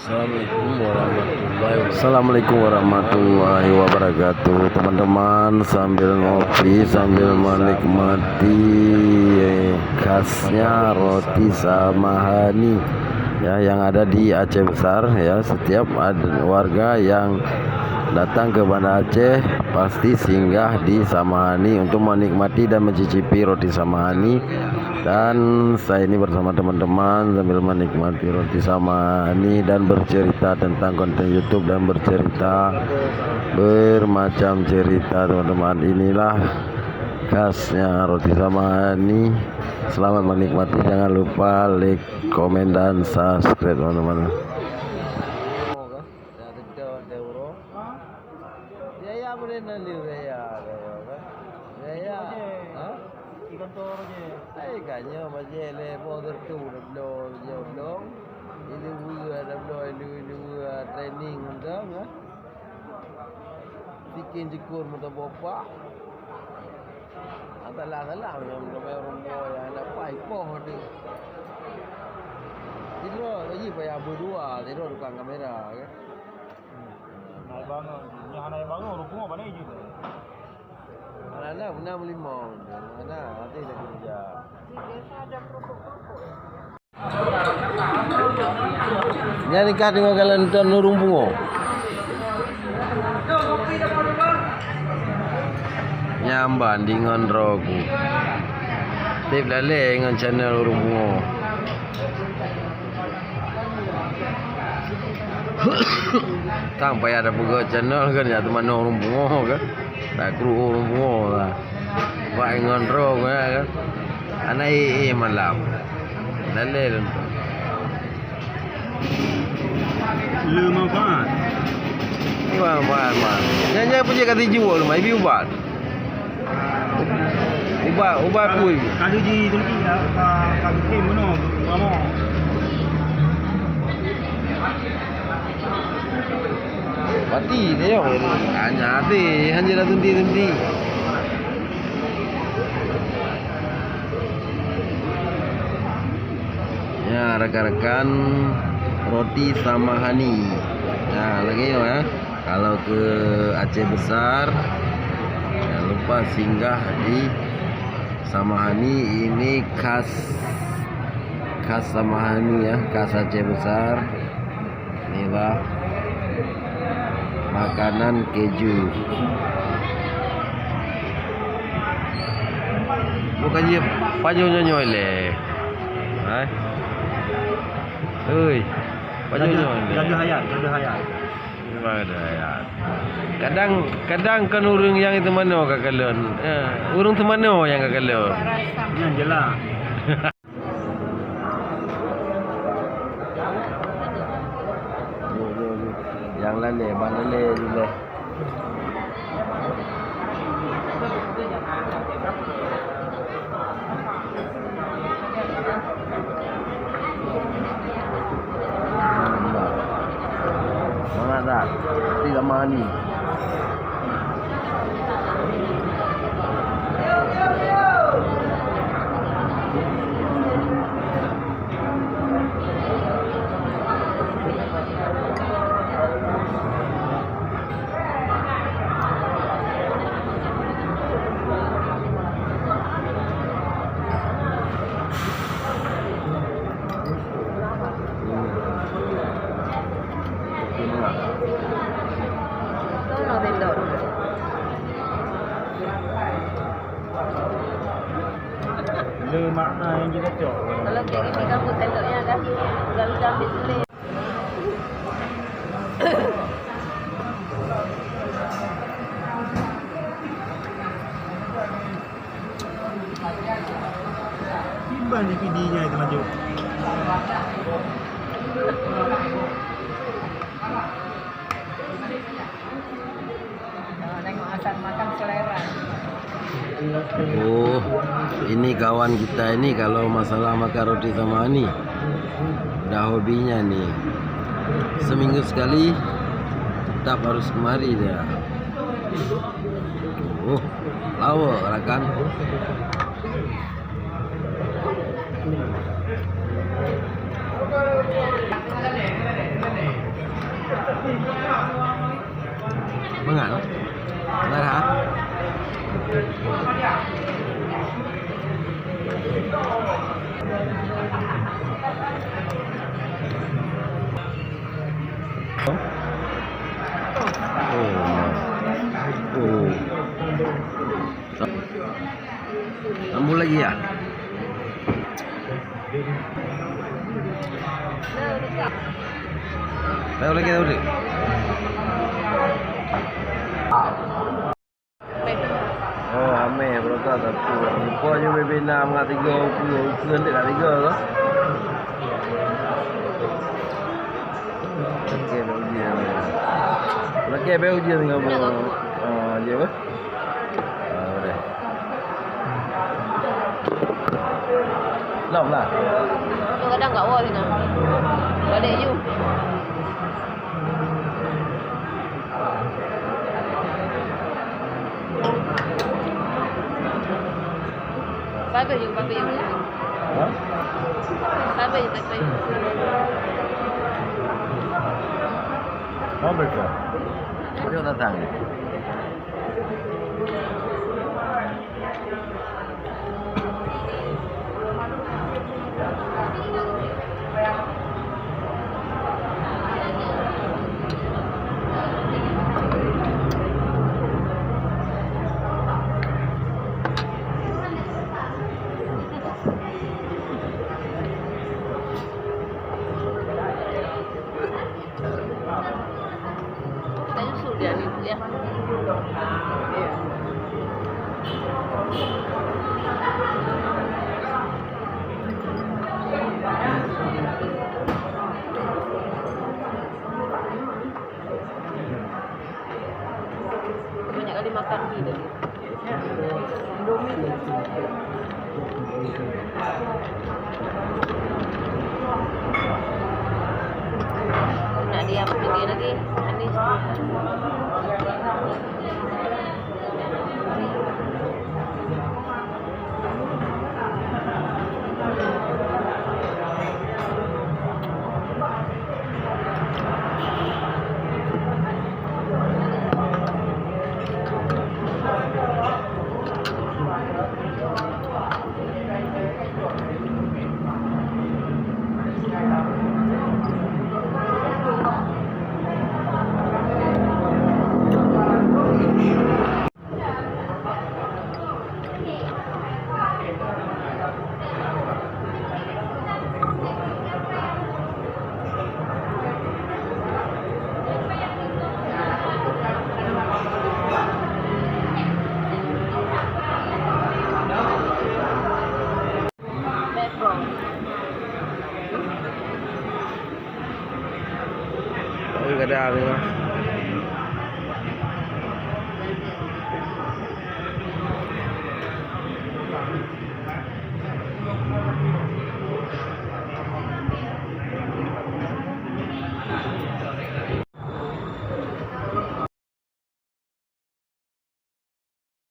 Assalamualaikum warahmatullahi wabarakatuh. Teman-teman, sambil ngopi, sambil menikmati khasnya roti Samahani ya, yang ada di Aceh Besar ya. Setiap ada warga yang datang ke Banda Aceh pasti singgah di Samahani untuk menikmati dan mencicipi roti Samahani. Dan saya ini bersama teman-teman sambil menikmati roti Samahani dan bercerita tentang konten YouTube dan bercerita bermacam cerita teman-teman. Inilah khasnya roti Samahani. Selamat menikmati, jangan lupa like, komen, dan subscribe teman-teman. Kantor je. Kayaknya macam level tertu belum. Ini training undang ah. Bikin jekur muka bapak. Atalah yang orang boy anak pai poh ni. Tidur lagi payah berdua, tidur depan kamera kan. Naik bangun. Yang naik bangun rumah mana je. Mana benar melimau. Mana nanti dah kerja. Dia nikah dengan kalian tuan Nurung Bungo. Nyamban dengan rogu. Tip lale dengan channel Nurung Bungo. Tang payah ada buka channel kan ya teman Nurung Bungo kan. Tak kru Nurung Bungo lah. Buat dengan rogu kan. Anak malam. Lale kan. Lima ban. Ban. Nyanyi punya kata jual rumah ibu ubat. Ubat pun. Kalau di Turki kalau ke mana? Kamu. Pati dia hanya hanya tunti. Ya, rekan-rekan, roti Samahani. Nah, lagi ya. Kalau ke Aceh Besar, jangan lupa singgah di Samahani. Ini khas Samahani ya, khas Aceh Besar. Inilah makanan keju. Bukan je panyo-nyo le. Hai. Oi. Panyo-nyo le. Jaga hayat. Kadang kan urang yang itu mana kakalan. Urang tu mana yang kakalan. Yang jelas. Yang lale, balale juga. Mana dah? Tidak mani. Le makna yang kita cok. Kalau kayak gini kamu sendoknya kan nggak bisa ambil sendiri. Timbang di PD-nya itu maju. Nengok asal makan selera. Oh, ini kawan kita ini kalau masalah makan roti Samahani dah hobinya nih. Seminggu sekali tetap harus kemari dia. Oh, lawa kan. Mengan. Benar ha? Oh. Sambung lagi ya? Tahu lagi tahu lagi. Oh, ame berapa tapi lupa je webinar dengan 30 ukuran dia kat 3 tu. Okey, ujian. Okey, ujian dengan je apa? Dah. Lom lah. Tu kadang kat wall sana. Balik je. Bagus je, bagus je. Ha? Bagus je, bagus je. Bagus ke? Dia datang. Kita nyusul dia ni ya. Banyak kali makan gini. Indomie. Nak dia apa dia lagi? Manis. Kadang